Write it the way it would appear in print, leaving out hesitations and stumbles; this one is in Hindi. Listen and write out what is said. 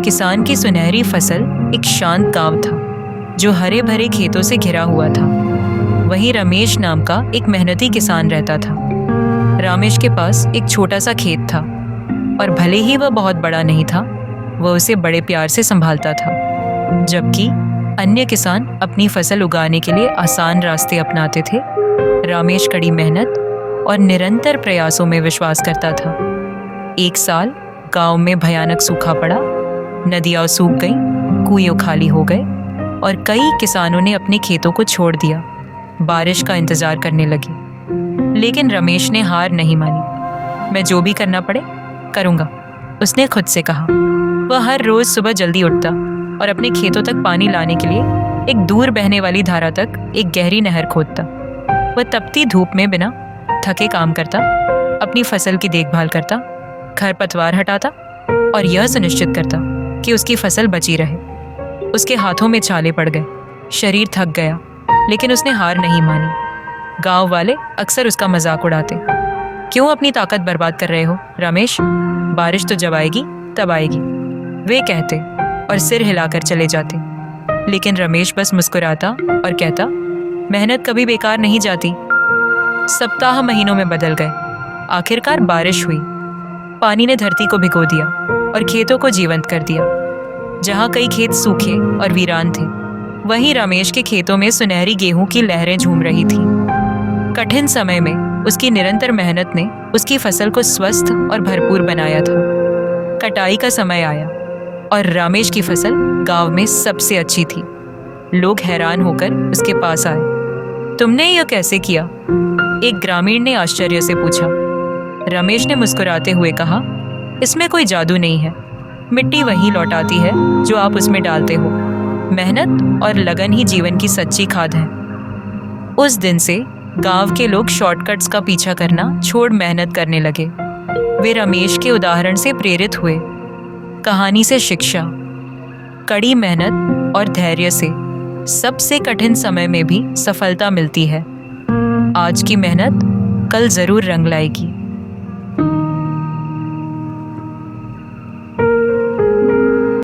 किसान की सुनहरी फसल एक शांत गांव था जो हरे भरे खेतों से घिरा हुआ था। वहीं रमेश नाम का एक मेहनती किसान रहता था। रमेश के पास एक छोटा सा खेत था और भले ही वह बहुत बड़ा नहीं था, वह उसे बड़े प्यार से संभालता था। जबकि अन्य किसान अपनी फसल उगाने के लिए आसान रास्ते अपनाते थे, रमेश कड़ी मेहनत और निरंतर प्रयासों में विश्वास करता था। एक साल गांव में भयानक सूखा पड़ा। नदियां सूख गईं, कुएं खाली हो गए और कई किसानों ने अपने खेतों को छोड़ दिया, बारिश का इंतजार करने लगे। लेकिन रमेश ने हार नहीं मानी। मैं जो भी करना पड़े करूंगा, उसने खुद से कहा। वह हर रोज सुबह जल्दी उठता और अपने खेतों तक पानी लाने के लिए एक दूर बहने वाली धारा तक एक गहरी नहर खोदता। वह तपती धूप में बिना थके काम करता, अपनी फसल की देखभाल करता, खरपतवार हटाता और यह सुनिश्चित करता कि उसकी फसल बची रहे। उसके हाथों में छाले पड़ गए, शरीर थक गया, लेकिन उसने हार नहीं मानी। गांव वाले अक्सर उसका मजाक उड़ाते। क्यों अपनी ताकत बर्बाद कर रहे हो रमेश? बारिश तो जब आएगी तब आएगी, वे कहते और सिर हिलाकर चले जाते। लेकिन रमेश बस मुस्कुराता और कहता, मेहनत कभी बेकार नहीं जाती। सप्ताह महीनों में बदल गए। आखिरकार बारिश हुई। पानी ने धरती को भिगो दिया और खेतों को जीवंत कर दिया। जहाँ कई खेत सूखे और वीरान थे, वहीं रमेश के खेतों में सुनहरी गेहूं की लहरें झूम रही थीं। कठिन समय में उसकी निरंतर मेहनत ने उसकी फसल को स्वस्थ और भरपूर बनाया था। कटाई का समय आया और रमेश की फसल गांव में सबसे अच्छी थी। लोग हैरान होकर उसके पास आए। तुमने यह कैसे किया? एक ग्रामीण ने आश्चर्य से पूछा। रमेश ने मुस्कुराते हुए कहा, इसमें कोई जादू नहीं है। मिट्टी वही लौटाती है जो आप उसमें डालते हो। मेहनत और लगन ही जीवन की सच्ची खाद है। उस दिन से गांव के लोग शॉर्टकट्स का पीछा करना छोड़ मेहनत करने लगे। वे रमेश के उदाहरण से प्रेरित हुए। कहानी से शिक्षा, कड़ी मेहनत और धैर्य से सबसे कठिन समय में भी सफलता मिलती है। आज की मेहनत कल जरूर रंग लाएगी।